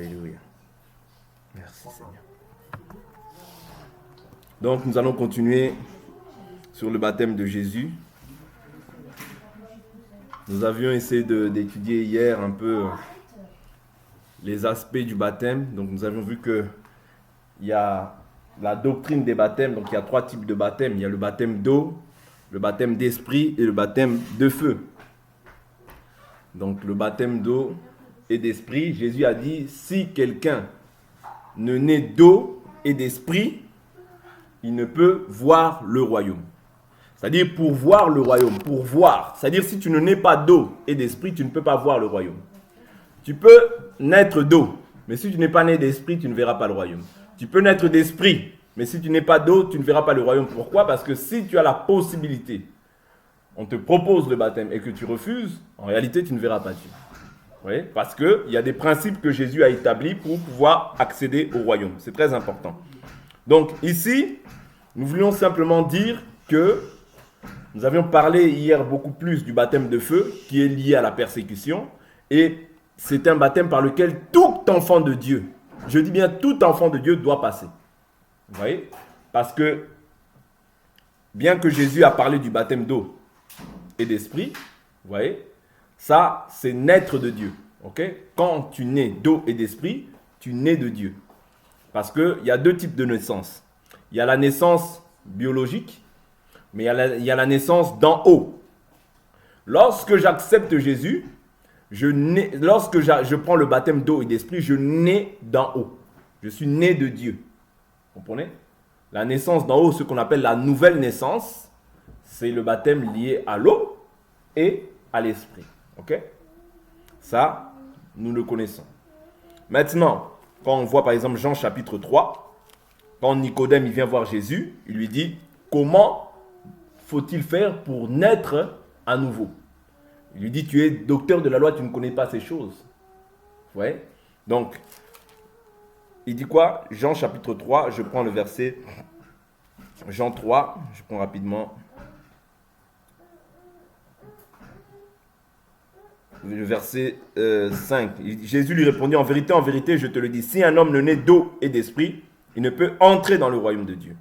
Alléluia. Merci Seigneur. Donc nous allons continuer sur le baptême de Jésus. Nous avions essayé d'étudier hier un peu les aspects du baptême. Donc nous avions vu que il y a la doctrine des baptêmes. Donc il y a 3 types de baptême. Il y a le baptême d'eau, le baptême d'esprit et le baptême de feu. Donc le baptême d'eau et d'esprit, Jésus a dit, si quelqu'un ne naît d'eau et d'esprit, il ne peut voir le royaume. C'est-à-dire pour voir le royaume, pour voir. C'est-à-dire si tu ne nais pas d'eau et d'esprit, tu ne peux pas voir le royaume. Tu peux naître d'eau, mais si tu n'es pas né d'esprit, tu ne verras pas le royaume. Tu peux naître d'esprit, mais si tu n'es pas d'eau, tu ne verras pas le royaume. Pourquoi? Parce que si tu as la possibilité, on te propose le baptême et que tu refuses, en réalité, tu ne verras pas Dieu. Oui, parce qu'il y a des principes que Jésus a établis pour pouvoir accéder au royaume. C'est très important. Donc ici, nous voulions simplement dire que nous avions parlé hier beaucoup plus du baptême de feu qui est lié à la persécution. Et c'est un baptême par lequel tout enfant de Dieu, je dis bien tout enfant de Dieu doit passer. Vous voyez? Parce que bien que Jésus a parlé du baptême d'eau et d'esprit, vous voyez, ça c'est naître de Dieu. Okay? Quand tu nais d'eau et d'esprit, tu nais de Dieu. Parce qu'il y a 2 types de naissance. Il y a la naissance biologique, mais il y a la naissance d'en haut. Lorsque j'accepte Jésus, lorsque je prends le baptême d'eau et d'esprit, je nais d'en haut. Je suis né de Dieu. Vous comprenez? La naissance d'en haut, ce qu'on appelle la nouvelle naissance, c'est le baptême lié à l'eau et à l'esprit. Ok? Ça, nous le connaissons. Maintenant, quand on voit par exemple Jean chapitre 3, quand Nicodème il vient voir Jésus, il lui dit, comment faut-il faire pour naître à nouveau? Il lui dit, tu es docteur de la loi, tu ne connais pas ces choses. Vous voyez? Donc, il dit quoi? Jean chapitre 3, je prends le verset, Jean 3, je prends rapidement. Le verset 5. Jésus lui répondit, en vérité, je te le dis, si un homme ne naît d'eau et d'esprit, il ne peut entrer dans le royaume de Dieu.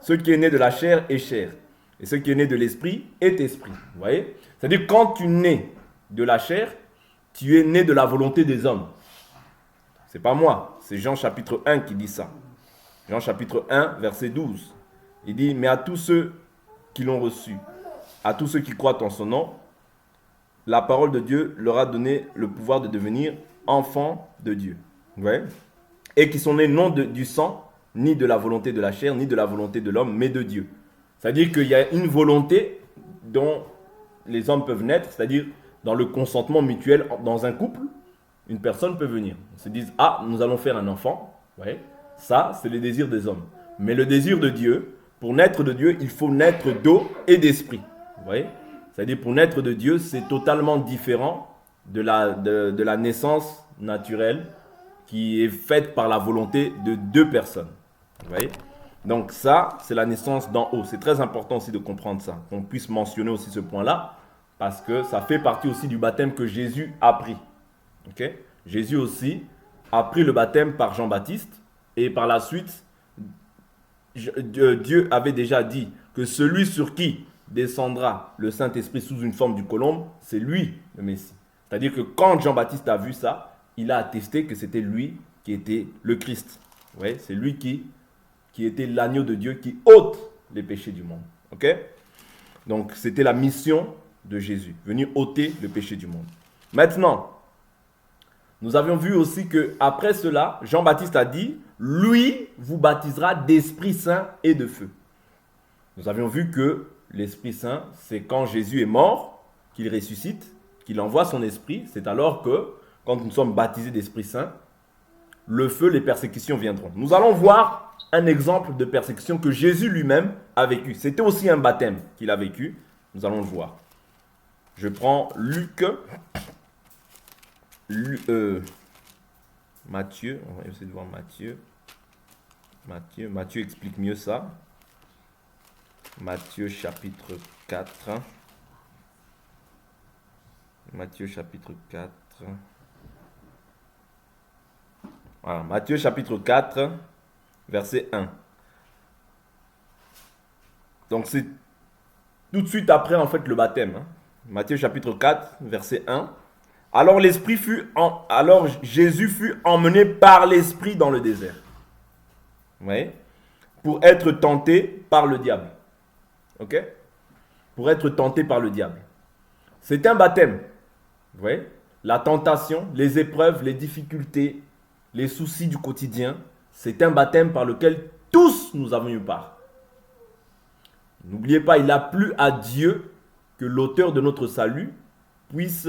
Ce qui est né de la chair est chair, et ce qui est né de l'esprit est esprit. Vous voyez? C'est-à-dire, quand tu nais de la chair, tu es né de la volonté des hommes. C'est pas moi, c'est Jean chapitre 1 qui dit ça. Jean chapitre 1, verset 12. Il dit, mais à tous ceux qui l'ont reçu, à tous ceux qui croient en son nom, la parole de Dieu leur a donné le pouvoir de devenir enfants de Dieu. Ouais. Et qui sont nés non du sang, ni de la volonté de la chair, ni de la volonté de l'homme, mais de Dieu. C'est-à-dire qu'il y a une volonté dont les hommes peuvent naître, c'est-à-dire dans le consentement mutuel dans un couple, une personne peut venir. On se dit, ah, nous allons faire un enfant. Ouais. Ça, c'est le désir des hommes. Mais le désir de Dieu, pour naître de Dieu, il faut naître d'eau et d'esprit. Vous voyez? C'est-à-dire pour naître de Dieu, c'est totalement différent de la naissance naturelle qui est faite par la volonté de 2 personnes. Vous voyez? Donc ça, c'est la naissance d'en haut. C'est très important aussi de comprendre ça, qu'on puisse mentionner aussi ce point-là, parce que ça fait partie aussi du baptême que Jésus a pris. Okay? Jésus aussi a pris le baptême par Jean-Baptiste, et par la suite, Dieu avait déjà dit que celui sur qui descendra le Saint-Esprit sous une forme du colombe, c'est lui le Messie. C'est-à-dire que quand Jean-Baptiste a vu ça, il a attesté que c'était lui qui était le Christ. Ouais, c'est lui qui était l'agneau de Dieu qui ôte les péchés du monde. Ok? Donc c'était la mission de Jésus, venir ôter le péché du monde. Maintenant, nous avions vu aussi que après cela, Jean-Baptiste a dit, lui vous baptisera d'Esprit Saint et de feu. Nous avions vu que l'Esprit Saint, c'est quand Jésus est mort, qu'il ressuscite, qu'il envoie son esprit. C'est alors que, quand nous sommes baptisés d'Esprit Saint, le feu, les persécutions viendront. Nous allons voir un exemple de persécution que Jésus lui-même a vécu. C'était aussi un baptême qu'il a vécu. Nous allons le voir. Je prends Matthieu. On va essayer de voir Matthieu. Matthieu explique mieux ça. Matthieu chapitre 4. Matthieu chapitre 4. Voilà, Matthieu chapitre 4, verset 1. Donc c'est tout de suite après en fait le baptême. Matthieu chapitre 4, verset 1. Alors Jésus fut emmené par l'Esprit dans le désert. Vous voyez? Pour être tenté par le diable. Ok? Pour être tenté par le diable. C'est un baptême. Vous voyez? La tentation, les épreuves, les difficultés, les soucis du quotidien, c'est un baptême par lequel tous nous avons eu part. N'oubliez pas, il a plu à Dieu que l'auteur de notre salut puisse,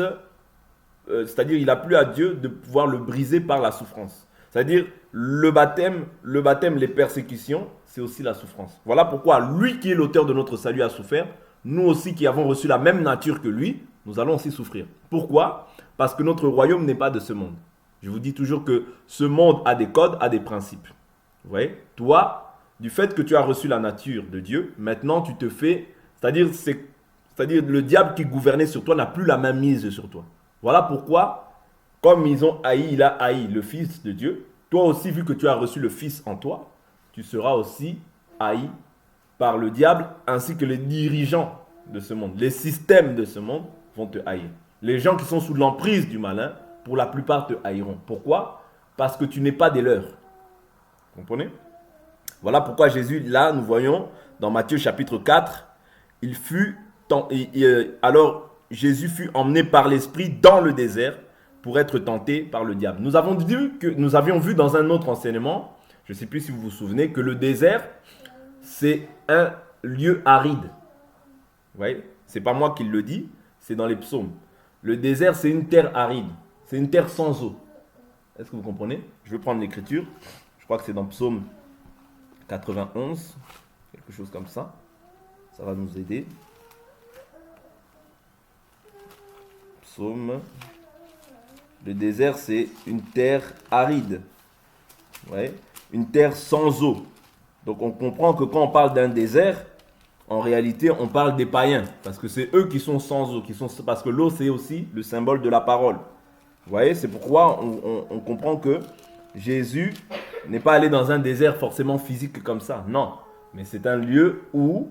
c'est-à-dire il a plu à Dieu de pouvoir le briser par la souffrance. C'est-à-dire le baptême, les persécutions, c'est aussi la souffrance. Voilà pourquoi lui qui est l'auteur de notre salut a souffert. Nous aussi qui avons reçu la même nature que lui, nous allons aussi souffrir. Pourquoi? Parce que notre royaume n'est pas de ce monde. Je vous dis toujours que ce monde a des codes, a des principes. Vous voyez? Toi, du fait que tu as reçu la nature de Dieu, maintenant tu te fais, c'est-à-dire le diable qui gouvernait sur toi n'a plus la même mise sur toi. Voilà pourquoi, comme il a haï le Fils de Dieu, toi aussi, vu que tu as reçu le Fils en toi, tu seras aussi haï par le diable ainsi que les dirigeants de ce monde. Les systèmes de ce monde vont te haïr. Les gens qui sont sous l'emprise du malin, pour la plupart te haïront. Pourquoi? Parce que tu n'es pas des leurs. Vous comprenez? Voilà pourquoi Jésus, là, nous voyons dans Matthieu chapitre 4, alors Jésus fut emmené par l'Esprit dans le désert pour être tenté par le diable. Nous avions vu dans un autre enseignement, je ne sais plus si vous vous souvenez, que le désert, c'est un lieu aride. Vous voyez? Ce n'est pas moi qui le dis, c'est dans les psaumes. Le désert, c'est une terre aride. C'est une terre sans eau. Est-ce que vous comprenez? Je vais prendre l'écriture. Je crois que c'est dans Psaume 91. Quelque chose comme ça. Ça va nous aider. Psaume. Le désert, c'est une terre aride. Ouais. Une terre sans eau. Donc on comprend que quand on parle d'un désert, en réalité, on parle des païens. Parce que c'est eux qui sont sans eau. Parce que l'eau, c'est aussi le symbole de la parole. Vous voyez, c'est pourquoi on comprend que Jésus n'est pas allé dans un désert forcément physique comme ça. Non, mais c'est un lieu où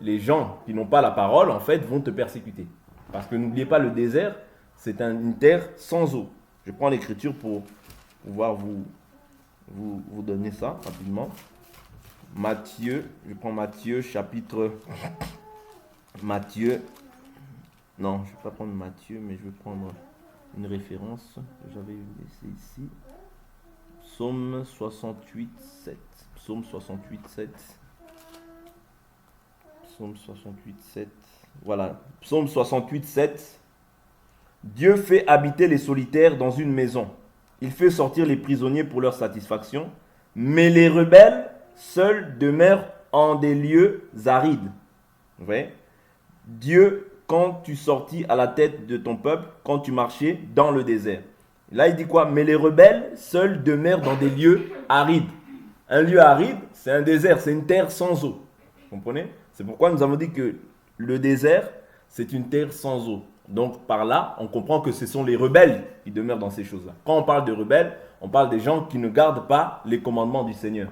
les gens qui n'ont pas la parole, en fait, vont te persécuter. Parce que n'oubliez pas, le désert, c'est une terre sans eau. Je prends l'écriture pour pouvoir vous donner ça rapidement. Matthieu, je prends Matthieu chapitre... Matthieu... Non, je ne vais pas prendre Matthieu, mais je vais prendre une référence que j'avais laissée ici. Psaume 68, 7. Psaume 68, 7. Psaume 68, 7. Voilà. Psaume 68, 7. Dieu fait habiter les solitaires dans une maison. Il fait sortir les prisonniers pour leur satisfaction. Mais les rebelles seuls demeurent en des lieux arides. Vous voyez? Dieu, quand tu sortis à la tête de ton peuple, quand tu marchais dans le désert. Là, il dit quoi? Mais les rebelles seuls demeurent dans des lieux arides. Un lieu aride, c'est un désert, c'est une terre sans eau. Vous comprenez? C'est pourquoi nous avons dit que le désert, c'est une terre sans eau. Donc, par là, on comprend que ce sont les rebelles qui demeurent dans ces choses-là. Quand on parle de rebelles, on parle des gens qui ne gardent pas les commandements du Seigneur.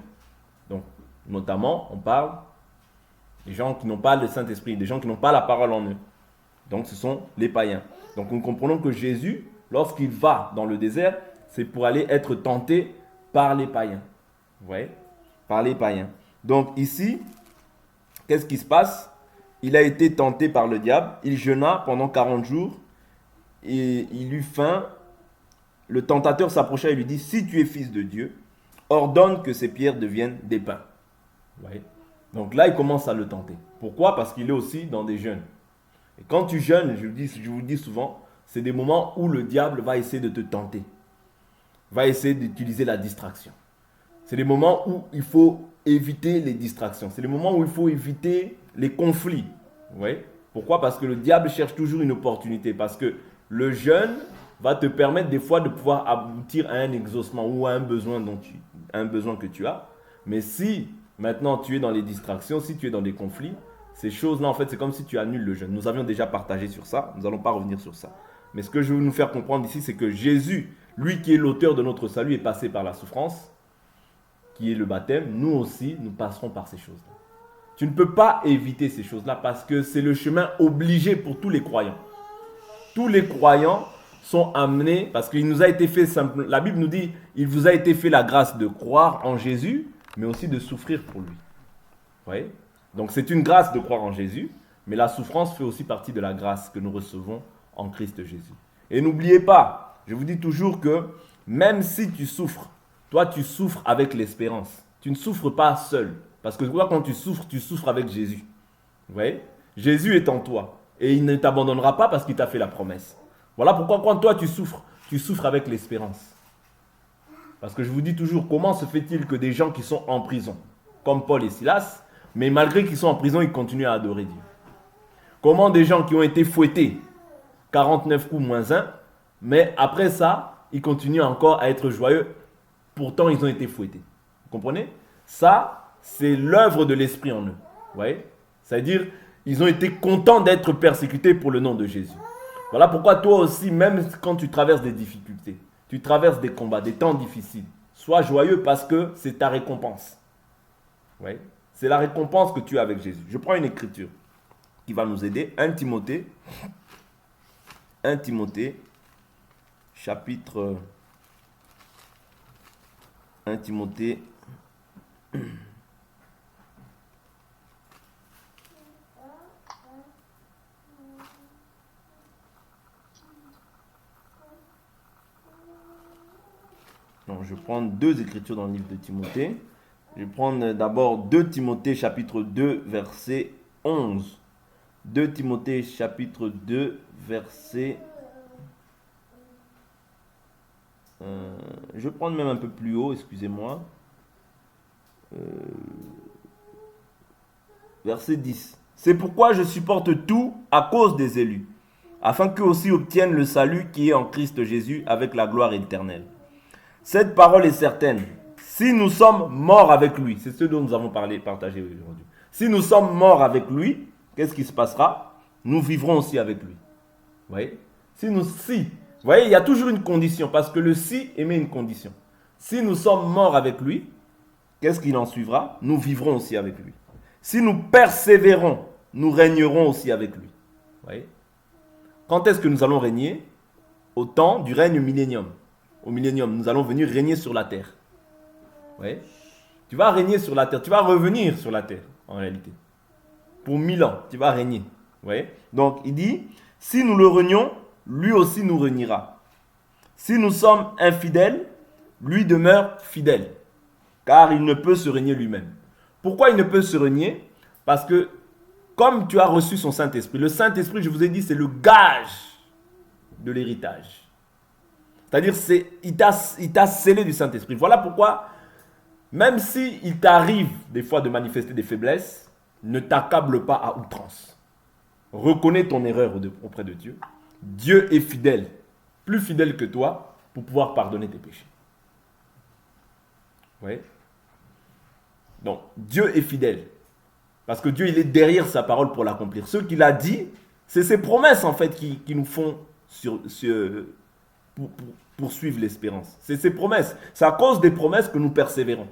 Donc, notamment, on parle des gens qui n'ont pas le Saint-Esprit, des gens qui n'ont pas la parole en eux. Donc, ce sont les païens. Donc, nous comprenons que Jésus, lorsqu'il va dans le désert, c'est pour aller être tenté par les païens. Vous voyez? Par les païens. Donc, ici, qu'est-ce qui se passe? Il a été tenté par le diable. Il jeûna pendant 40 jours. Et il eut faim. Le tentateur s'approcha et lui dit, si tu es fils de Dieu, ordonne que ces pierres deviennent des pains. Vous voyez? Donc là, il commence à le tenter. Pourquoi? Parce qu'il est aussi dans des jeûnes. Et quand tu jeûnes, je vous le dis souvent, c'est des moments où le diable va essayer de te tenter. Va essayer d'utiliser la distraction. C'est des moments où il faut éviter les distractions. C'est des moments où il faut éviter les conflits. Vous voyez? Pourquoi? Parce que le diable cherche toujours une opportunité. Parce que le jeûne va te permettre des fois de pouvoir aboutir à un exaucement ou à un besoin que tu as. Mais si maintenant tu es dans les distractions, si tu es dans des conflits, ces choses-là, en fait, c'est comme si tu annules le jeûne. Nous avions déjà partagé sur ça. Nous n'allons pas revenir sur ça. Mais ce que je veux nous faire comprendre ici, c'est que Jésus, Lui qui est l'auteur de notre salut est passé par la souffrance, qui est le baptême. Nous aussi, nous passerons par ces choses-là. Tu ne peux pas éviter ces choses-là parce que c'est le chemin obligé pour tous les croyants. Tous les croyants sont amenés, parce qu'il nous a été fait simple. La Bible nous dit, il vous a été fait la grâce de croire en Jésus, mais aussi de souffrir pour lui. Vous voyez? Donc c'est une grâce de croire en Jésus, mais la souffrance fait aussi partie de la grâce que nous recevons en Christ Jésus. Et n'oubliez pas, je vous dis toujours que même si tu souffres, toi tu souffres avec l'espérance. Tu ne souffres pas seul. Parce que toi, quand tu souffres avec Jésus. Vous voyez? Jésus est en toi. Et il ne t'abandonnera pas parce qu'il t'a fait la promesse. Voilà pourquoi quand toi tu souffres avec l'espérance. Parce que je vous dis toujours, comment se fait-il que des gens qui sont en prison, comme Paul et Silas, mais malgré qu'ils sont en prison, ils continuent à adorer Dieu? Comment des gens qui ont été fouettés, 49 coups moins 1, mais après ça, ils continuent encore à être joyeux, pourtant ils ont été fouettés. Vous comprenez? Ça, c'est l'œuvre de l'Esprit en eux. Vous voyez? C'est-à-dire, ils ont été contents d'être persécutés pour le nom de Jésus. Voilà pourquoi toi aussi, même quand tu traverses des difficultés, tu traverses des combats, des temps difficiles, sois joyeux parce que c'est ta récompense. Vous voyez? C'est la récompense que tu as avec Jésus. Je prends une écriture qui va nous aider. 1 Timothée, chapitre 1 Timothée. Non, je vais prendre deux écritures dans le livre de Timothée. Je vais prendre d'abord 2 Timothée chapitre 2 verset 11. 2 Timothée chapitre 2 verset... je vais prendre même un peu plus haut, excusez-moi. Verset 10. C'est pourquoi je supporte tout à cause des élus, afin qu'eux aussi obtiennent le salut qui est en Christ Jésus avec la gloire éternelle. Cette parole est certaine. Si nous sommes morts avec lui, c'est ce dont nous avons partagé aujourd'hui. Si nous sommes morts avec lui, qu'est-ce qui se passera? Nous vivrons aussi avec lui. Vous voyez? Vous voyez, il y a toujours une condition, parce que le si émet une condition. Si nous sommes morts avec lui, qu'est-ce qu'il en suivra? Nous vivrons aussi avec lui. Si nous persévérons, nous régnerons aussi avec lui. Vous voyez? Quand est-ce que nous allons régner? Au temps du règne millénium. Au millénium, nous allons venir régner sur la terre. Vous voyez? Tu vas régner sur la terre, tu vas revenir sur la terre, en réalité. Pour 1000 ans, tu vas régner. Vous voyez? Donc, il dit, si nous le régnons, lui aussi nous régnera. Si nous sommes infidèles, lui demeure fidèle, car il ne peut se régner lui-même. Pourquoi il ne peut se régner? Parce que, comme tu as reçu son Saint-Esprit, le Saint-Esprit, je vous ai dit, c'est le gage de l'héritage. C'est-à-dire, il t'a scellé du Saint-Esprit. Voilà pourquoi, même s'il t'arrive des fois de manifester des faiblesses, ne t'accable pas à outrance. Reconnais ton erreur auprès de Dieu. Dieu est fidèle, plus fidèle que toi, pour pouvoir pardonner tes péchés. Vous voyez? Donc, Dieu est fidèle. Parce que Dieu, il est derrière sa parole pour l'accomplir. Ce qu'il a dit, c'est ses promesses, en fait, qui nous font poursuivre l'espérance. C'est ses promesses. C'est à cause des promesses que nous persévérons.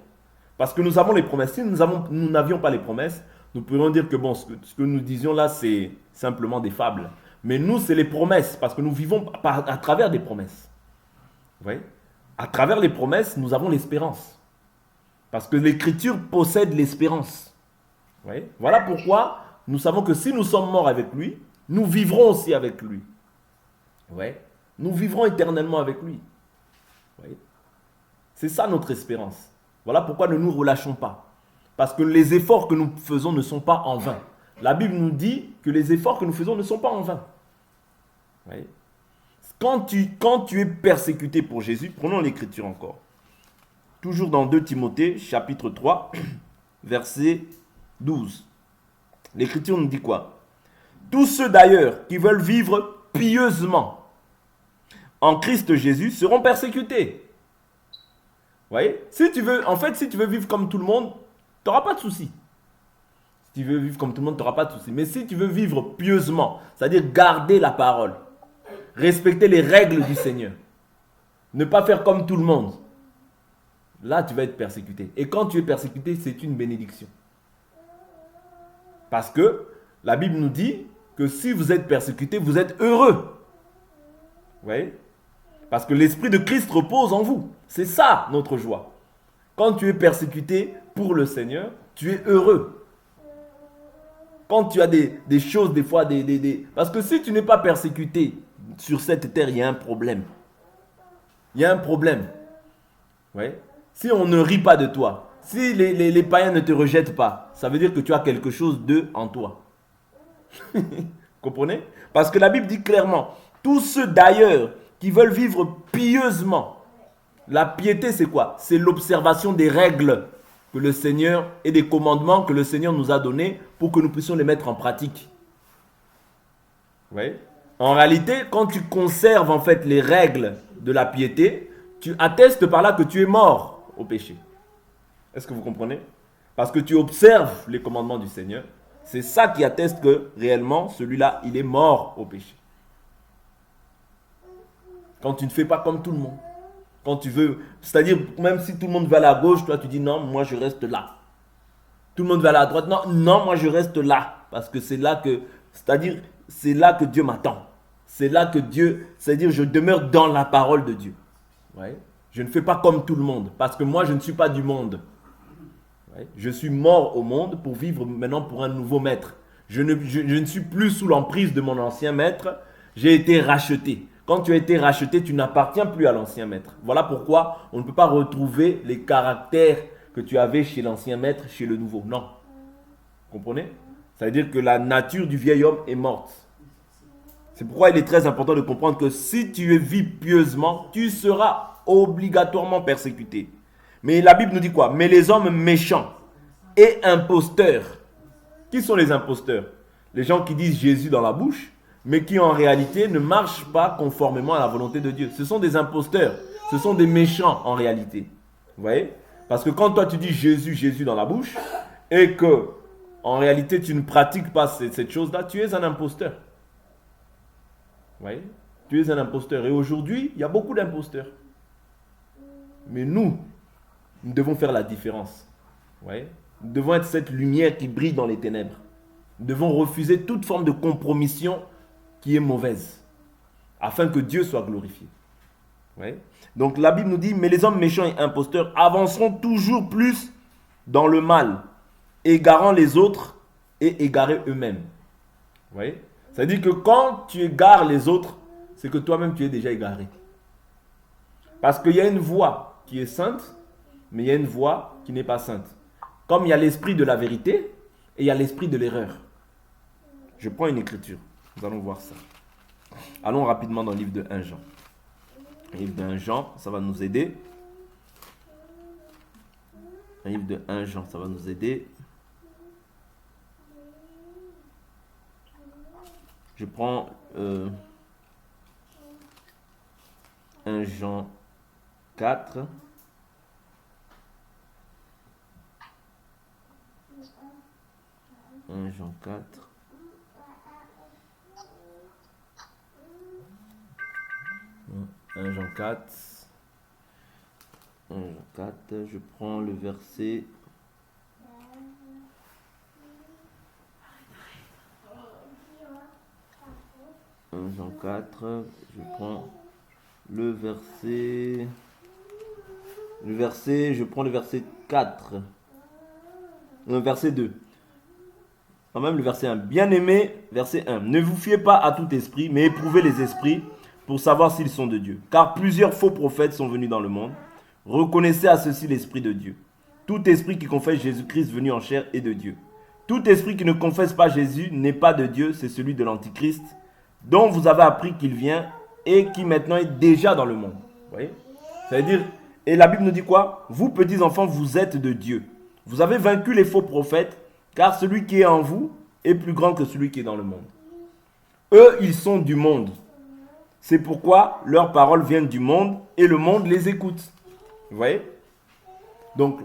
Parce que nous avons les promesses. Si nous n'avions pas les promesses, nous pourrions dire que bon, ce que nous disions là, c'est simplement des fables. Mais nous, c'est les promesses, parce que nous vivons à travers des promesses. Vous voyez? À travers les promesses, nous avons l'espérance. Parce que l'Écriture possède l'espérance. Vous voyez? Voilà pourquoi nous savons que si nous sommes morts avec lui, nous vivrons aussi avec lui. Vous voyez? Nous vivrons éternellement avec lui. Vous voyez? C'est ça notre espérance. Voilà pourquoi ne nous relâchons pas. Parce que les efforts que nous faisons ne sont pas en vain. La Bible nous dit que les efforts que nous faisons ne sont pas en vain. Vous voyez? Quand tu es persécuté pour Jésus, prenons l'Écriture encore. Toujours dans 2 Timothée, chapitre 3, verset 12. L'Écriture nous dit quoi? Tous ceux d'ailleurs qui veulent vivre pieusement en Christ Jésus seront persécutés. Vous voyez? Si tu veux vivre comme tout le monde, tu n'auras pas de souci. Si tu veux vivre comme tout le monde, tu n'auras pas de souci. Mais si tu veux vivre pieusement, c'est-à-dire garder la parole, respecter les règles du Seigneur, ne pas faire comme tout le monde, là tu vas être persécuté. Et quand tu es persécuté, c'est une bénédiction. Parce que la Bible nous dit que si vous êtes persécuté, vous êtes heureux. Vous voyez? Parce que l'Esprit de Christ repose en vous. C'est ça notre joie. Quand tu es persécuté pour le Seigneur, tu es heureux. Quand tu as des choses, des fois, parce que si tu n'es pas persécuté sur cette terre, il y a un problème. Il y a un problème. Ouais. Si on ne rit pas de toi, si les païens ne te rejettent pas, ça veut dire que tu as quelque chose d'eux en toi. Comprenez? Parce que la Bible dit clairement, tous ceux d'ailleurs qui veulent vivre pieusement, la piété c'est quoi? C'est l'observation des règles que le Seigneur et des commandements que le Seigneur nous a donnés pour que nous puissions les mettre en pratique. Ouais. En réalité, quand tu conserves en fait les règles de la piété, tu attestes par là que tu es mort au péché. Est-ce que vous comprenez? Parce que tu observes les commandements du Seigneur. C'est ça qui atteste que réellement, celui-là, il est mort au péché. Quand tu ne fais pas comme tout le monde. Quand tu veux, c'est-à-dire même si tout le monde va à la gauche, toi tu dis non, moi je reste là. Tout le monde va à la droite, non, moi je reste là. Parce que c'est là que, c'est-à-dire, c'est là que Dieu m'attend. C'est là que Dieu, c'est-à-dire je demeure dans la parole de Dieu. Ouais. Je ne fais pas comme tout le monde, parce que moi je ne suis pas du monde. Ouais. Je suis mort au monde pour vivre maintenant pour un nouveau maître. Je ne suis plus sous l'emprise de mon ancien maître, j'ai été racheté. Quand tu as été racheté, tu n'appartiens plus à l'ancien maître. Voilà pourquoi on ne peut pas retrouver les caractères que tu avais chez l'ancien maître, chez le nouveau. Non. Vous comprenez? Ça veut dire que la nature du vieil homme est morte. C'est pourquoi il est très important de comprendre que si tu vis pieusement, tu seras obligatoirement persécuté. Mais la Bible nous dit quoi? Mais les hommes méchants et imposteurs. Qui sont les imposteurs? Les gens qui disent Jésus dans la bouche, mais qui en réalité ne marchent pas conformément à la volonté de Dieu. Ce sont des imposteurs, ce sont des méchants en réalité. Vous voyez? Parce que quand toi tu dis Jésus, Jésus dans la bouche, et que en réalité tu ne pratiques pas cette chose-là, tu es un imposteur. Vous voyez? Tu es un imposteur. Et aujourd'hui, il y a beaucoup d'imposteurs. Mais nous devons faire la différence. Vous voyez? Nous devons être cette lumière qui brille dans les ténèbres. Nous devons refuser toute forme de compromission qui est mauvaise, afin que Dieu soit glorifié. Ouais. Donc la Bible nous dit, mais les hommes méchants et imposteurs avanceront toujours plus dans le mal, égarant les autres et égarés eux-mêmes. Ouais. Ça veut dire que quand tu égares les autres, c'est que toi-même tu es déjà égaré. Parce qu'il y a une voie qui est sainte, mais il y a une voie qui n'est pas sainte. Comme il y a l'esprit de la vérité et il y a l'esprit de l'erreur. Je prends une écriture. Nous allons voir ça. Allons rapidement dans le livre de 1 Jean. Le livre de 1 Jean, ça va nous aider. Le livre de 1 Jean, ça va nous aider. Je prends 1 Jean 4. 1 Jean 4. 1 Jean 4. 1 Jean 4. Je prends le verset. Jean 4, je prends le verset. Je prends le verset 4. Le verset 2. Quand même le verset 1. Bien-aimé, verset 1. Ne vous fiez pas à tout esprit, mais éprouvez les esprits pour savoir s'ils sont de Dieu. Car plusieurs faux prophètes sont venus dans le monde. Reconnaissez à ceux-ci l'esprit de Dieu. Tout esprit qui confesse Jésus-Christ venu en chair est de Dieu. Tout esprit qui ne confesse pas Jésus n'est pas de Dieu, c'est celui de l'Antichrist, dont vous avez appris qu'il vient et qui maintenant est déjà dans le monde. Vous voyez? Ça veut dire, et la Bible nous dit quoi? Vous, petits enfants, vous êtes de Dieu. Vous avez vaincu les faux prophètes, car celui qui est en vous est plus grand que celui qui est dans le monde. Eux, ils sont du monde. C'est pourquoi leurs paroles viennent du monde et le monde les écoute. Vous voyez? Donc,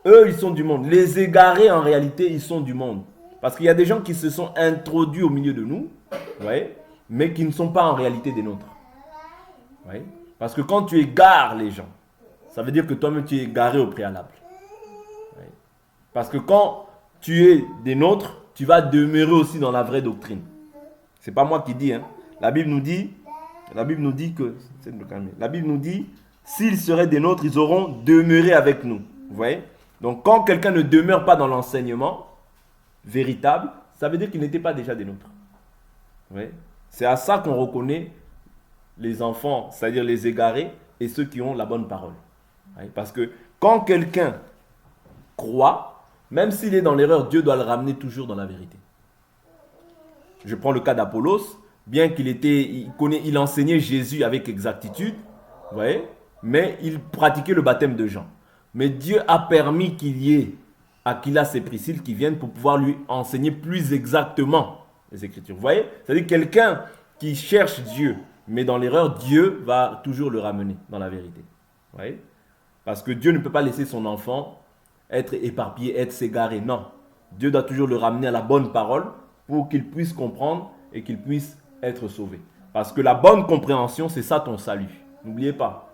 eux, ils sont du monde. Les égarés, en réalité, ils sont du monde. Parce qu'il y a des gens qui se sont introduits au milieu de nous, vous voyez, mais qui ne sont pas en réalité des nôtres. Vous voyez? Parce que quand tu égares les gens, ça veut dire que toi-même tu es égaré au préalable. Oui. Parce que quand tu es des nôtres, tu vas demeurer aussi dans la vraie doctrine. C'est pas moi qui dis, hein. La Bible nous dit que, la Bible nous dit, s'ils seraient des nôtres, ils auront demeuré avec nous. Vous voyez? Donc quand quelqu'un ne demeure pas dans l'enseignement véritable, ça veut dire qu'il n'était pas déjà des nôtres. Vous voyez? C'est à ça qu'on reconnaît les enfants, c'est-à-dire les égarés et ceux qui ont la bonne parole. Vous voyez? Parce que quand quelqu'un croit, même s'il est dans l'erreur, Dieu doit le ramener toujours dans la vérité. Je prends le cas d'Apollos, bien il enseignait Jésus avec exactitude, vous voyez, mais il pratiquait le baptême de Jean. Mais Dieu a permis qu'il y ait Aquilas et Priscille qui viennent pour pouvoir lui enseigner plus exactement les Écritures. Vous voyez, c'est-à-dire quelqu'un qui cherche Dieu, mais dans l'erreur, Dieu va toujours le ramener dans la vérité. Vous voyez? Parce que Dieu ne peut pas laisser son enfant être éparpillé, être s'égarer. Non. Dieu doit toujours le ramener à la bonne parole pour qu'il puisse comprendre et qu'il puisse être sauvé. Parce que la bonne compréhension, c'est ça ton salut. N'oubliez pas.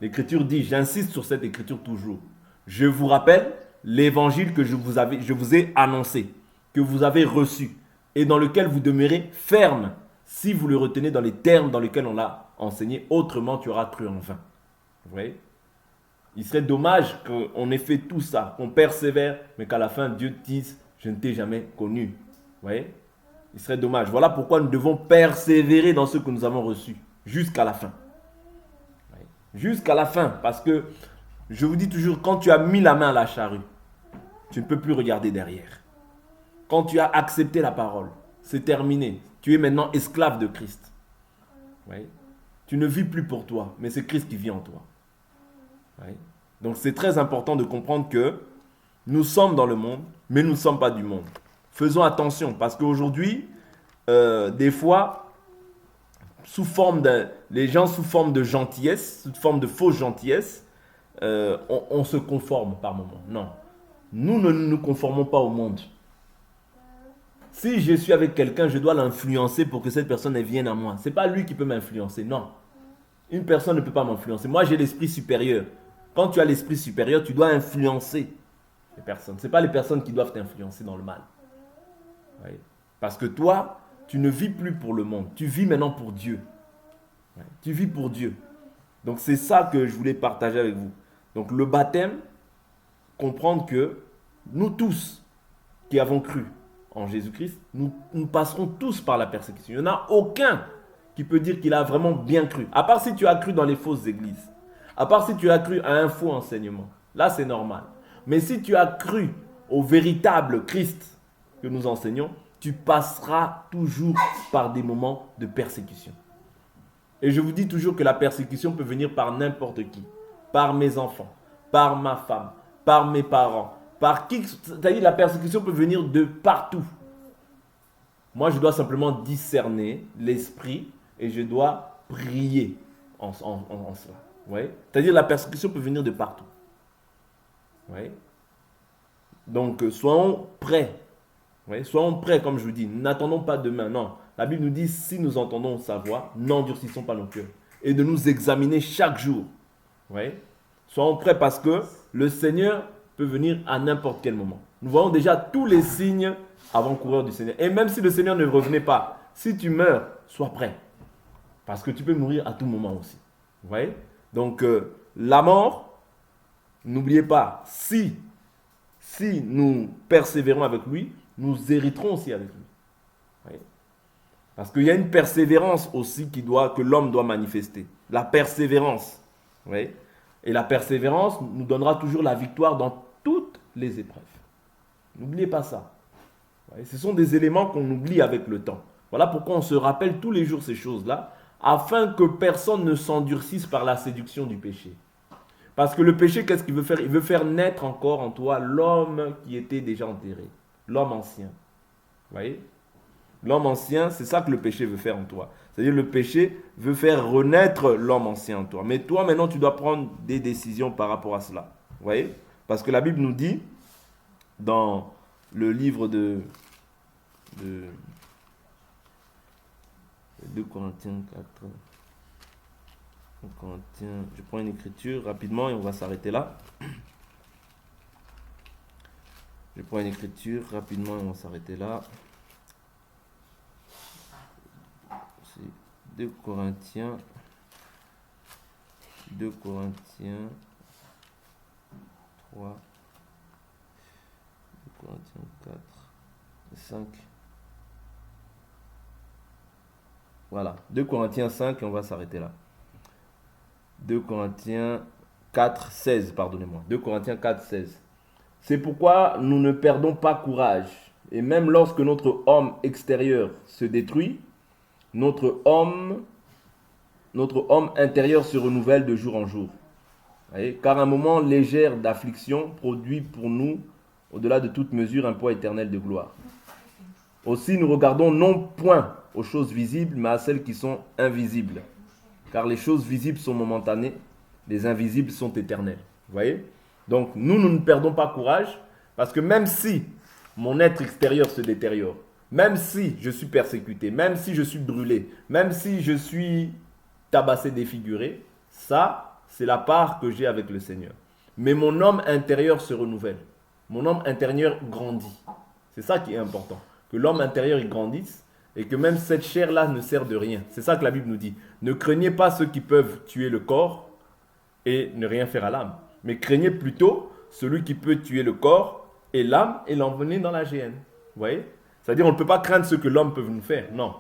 L'Écriture dit, j'insiste sur cette Écriture toujours. Je vous rappelle l'évangile que je vous ai annoncé, que vous avez reçu et dans lequel vous demeurez ferme si vous le retenez dans les termes dans lesquels on l'a enseigné. Autrement, tu auras cru en vain. Vous voyez? Il serait dommage qu'on ait fait tout ça, qu'on persévère, mais qu'à la fin, Dieu te dise, je ne t'ai jamais connu. Vous voyez? Il serait dommage. Voilà pourquoi nous devons persévérer dans ce que nous avons reçu, jusqu'à la fin. Jusqu'à la fin, parce que, je vous dis toujours, quand tu as mis la main à la charrue, tu ne peux plus regarder derrière. Quand tu as accepté la parole, c'est terminé. Tu es maintenant esclave de Christ. Vous voyez? Tu ne vis plus pour toi, mais c'est Christ qui vit en toi. Oui. Donc c'est très important de comprendre que nous sommes dans le monde, mais nous ne sommes pas du monde. Faisons attention, parce qu'aujourd'hui, des fois, les gens sous forme de gentillesse, sous forme de fausse gentillesse, on se conforme par moment. Non, nous ne nous conformons pas au monde. Si je suis avec quelqu'un, je dois l'influencer pour que cette personne vienne à moi. Ce n'est pas lui qui peut m'influencer, non. Une personne ne peut pas m'influencer. Moi, j'ai l'esprit supérieur. Quand tu as l'esprit supérieur, tu dois influencer les personnes. Ce n'est pas les personnes qui doivent t'influencer dans le mal. Oui. Parce que toi, tu ne vis plus pour le monde. Tu vis maintenant pour Dieu. Oui. Tu vis pour Dieu. Donc c'est ça que je voulais partager avec vous. Donc le baptême, comprendre que nous tous qui avons cru en Jésus-Christ, nous passerons tous par la persécution. Il n'y en a aucun qui peut dire qu'il a vraiment bien cru. À part si tu as cru dans les fausses églises. À part si tu as cru à un faux enseignement. Là, c'est normal. Mais si tu as cru au véritable Christ que nous enseignons, tu passeras toujours par des moments de persécution. Et je vous dis toujours que la persécution peut venir par n'importe qui. Par mes enfants, par ma femme, par mes parents, par qui. C'est-à-dire la persécution peut venir de partout. Moi, je dois simplement discerner l'esprit et je dois prier en cela. Ouais. C'est-à-dire la persécution peut venir de partout. Ouais. Donc, soyons prêts. Ouais. Soyons prêts, comme je vous dis. N'attendons pas demain. Non. La Bible nous dit, si nous entendons sa voix, n'endurcissons pas nos cœurs. Et de nous examiner chaque jour. Ouais. Soyons prêts parce que le Seigneur peut venir à n'importe quel moment. Nous voyons déjà tous les signes avant-coureurs du Seigneur. Et même si le Seigneur ne revenait pas, si tu meurs, sois prêt. Parce que tu peux mourir à tout moment aussi. Vous voyez? Donc, la mort, n'oubliez pas, si nous persévérons avec lui, nous hériterons aussi avec lui. Vous voyez? Parce qu'il y a une persévérance aussi que l'homme doit manifester. La persévérance. Vous voyez? Et la persévérance nous donnera toujours la victoire dans toutes les épreuves. N'oubliez pas ça. Vous voyez? Ce sont des éléments qu'on oublie avec le temps. Voilà pourquoi on se rappelle tous les jours ces choses-là, afin que personne ne s'endurcisse par la séduction du péché. Parce que le péché, qu'est-ce qu'il veut faire? Il veut faire naître encore en toi l'homme qui était déjà enterré. L'homme ancien. Vous voyez? L'homme ancien, c'est ça que le péché veut faire en toi. C'est-à-dire le péché veut faire renaître l'homme ancien en toi. Mais toi, maintenant, tu dois prendre des décisions par rapport à cela. Vous voyez? Parce que la Bible nous dit, dans le livre de 2 Corinthiens 4, Corinthiens, je prends une écriture rapidement et on va s'arrêter là. Je prends une écriture rapidement et on va s'arrêter là. C'est 2 Corinthiens 3, 2 Corinthiens 4, 5. Voilà, 2 Corinthiens 5 et on va s'arrêter là. 2 Corinthiens 4, 16, pardonnez-moi. 2 Corinthiens 4, 16. C'est pourquoi nous ne perdons pas courage. Et même lorsque notre homme extérieur se détruit, notre homme intérieur se renouvelle de jour en jour. Voyez? Car un moment léger d'affliction produit pour nous, au-delà de toute mesure, un poids éternel de gloire. Aussi, nous regardons non point aux choses visibles, mais à celles qui sont invisibles. Car les choses visibles sont momentanées, les invisibles sont éternelles. Vous voyez? Donc, nous ne perdons pas courage, parce que même si mon être extérieur se détériore, même si je suis persécuté, même si je suis brûlé, même si je suis tabassé, défiguré, ça, c'est la part que j'ai avec le Seigneur. Mais mon homme intérieur se renouvelle. Mon homme intérieur grandit. C'est ça qui est important. Que l'homme intérieur il grandisse et que même cette chair-là ne sert de rien. C'est ça que la Bible nous dit. Ne craignez pas ceux qui peuvent tuer le corps et ne rien faire à l'âme. Mais craignez plutôt celui qui peut tuer le corps et l'âme et l'emmener dans la géhenne. Vous voyez? C'est-à-dire on ne peut pas craindre ce que l'homme peut nous faire. Non.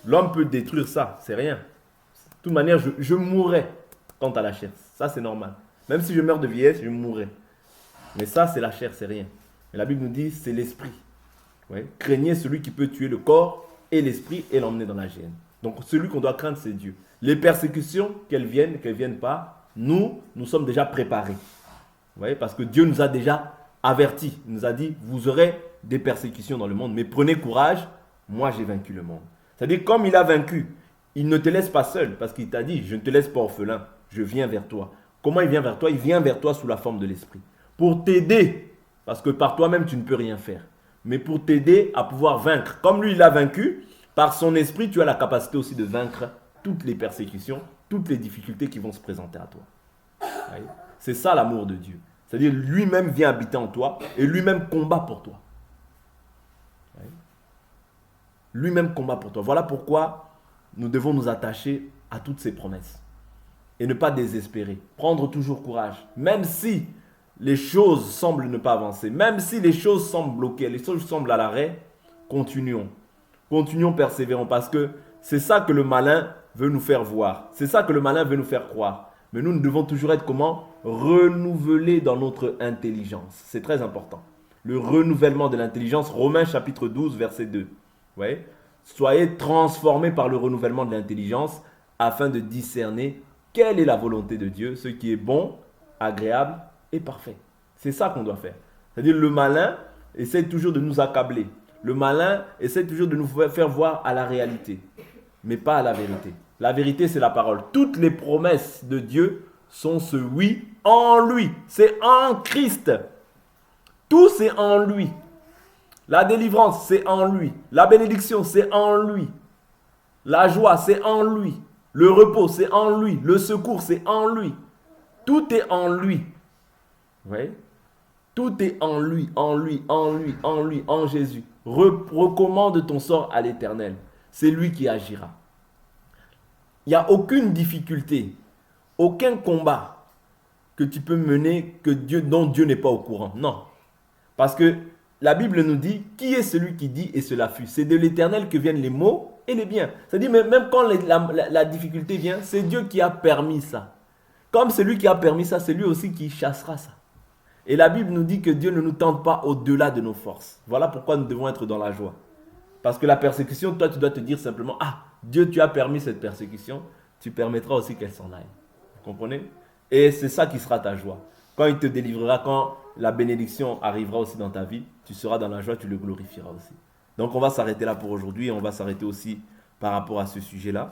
L'homme peut détruire ça. C'est rien. De toute manière, je mourrai quant à la chair. Ça, c'est normal. Même si je meurs de vieillesse, je mourrai. Mais ça, c'est la chair, c'est rien. Et la Bible nous dit, c'est l'esprit. Ouais. Craignez celui qui peut tuer le corps et l'esprit et l'emmener dans la géhenne. Donc, celui qu'on doit craindre, c'est Dieu. Les persécutions, qu'elles viennent pas, nous sommes déjà préparés. Vous voyez, parce que Dieu nous a déjà avertis. Il nous a dit, vous aurez des persécutions dans le monde, mais prenez courage, moi j'ai vaincu le monde. C'est-à-dire, comme il a vaincu, il ne te laisse pas seul, parce qu'il t'a dit, je ne te laisse pas orphelin, je viens vers toi. Comment il vient vers toi? Il vient vers toi sous la forme de l'esprit. Pour t'aider, parce que par toi-même, tu ne peux rien faire. Mais pour t'aider à pouvoir vaincre. Comme lui, il a vaincu, par son esprit, tu as la capacité aussi de vaincre toutes les persécutions, toutes les difficultés qui vont se présenter à toi. C'est ça l'amour de Dieu. C'est-à-dire, lui-même vient habiter en toi et lui-même combat pour toi. Lui-même combat pour toi. Voilà pourquoi nous devons nous attacher à toutes ces promesses. Et ne pas désespérer. Prendre toujours courage. Même si les choses semblent ne pas avancer, même si les choses semblent bloquées, les choses semblent à l'arrêt, continuons. Continuons, persévérons, parce que c'est ça que le malin veut nous faire voir. C'est ça que le malin veut nous faire croire. Mais nous devons toujours être comment? Renouvelés dans notre intelligence. C'est très important. Le renouvellement de l'intelligence, Romains chapitre 12, verset 2. Ouais. Soyez transformés par le renouvellement de l'intelligence afin de discerner quelle est la volonté de Dieu, ce qui est bon, agréable et parfait. C'est ça qu'on doit faire. C'est-à-dire le malin essaie toujours de nous accabler. Le malin essaie toujours de nous faire voir à la réalité, mais pas à la vérité. La vérité, c'est la parole. Toutes les promesses de Dieu sont ce oui en lui. C'est en Christ. Tout, c'est en lui. La délivrance, c'est en lui. La bénédiction, c'est en lui. La joie, c'est en lui. Le repos, c'est en lui. Le secours, c'est en lui. Tout est en lui. Oui. Tout est en lui, en lui, en lui, en lui, en Jésus. Recommande ton sort à l'Éternel. C'est lui qui agira. Il n'y a aucune difficulté, aucun combat que tu peux mener dont Dieu n'est pas au courant. Non. Parce que la Bible nous dit, qui est celui qui dit et cela fut? C'est de l'Éternel que viennent les maux et les biens. C'est-à-dire, même quand la difficulté vient, c'est Dieu qui a permis ça. Comme c'est lui qui a permis ça, c'est lui aussi qui chassera ça. Et la Bible nous dit que Dieu ne nous tente pas au-delà de nos forces. Voilà pourquoi nous devons être dans la joie. Parce que la persécution, toi, tu dois te dire simplement, ah, Dieu, tu as permis cette persécution, tu permettras aussi qu'elle s'en aille. Vous comprenez? Et c'est ça qui sera ta joie. Quand il te délivrera, quand la bénédiction arrivera aussi dans ta vie, tu seras dans la joie, tu le glorifieras aussi. Donc on va s'arrêter là pour aujourd'hui et on va s'arrêter aussi par rapport à ce sujet-là.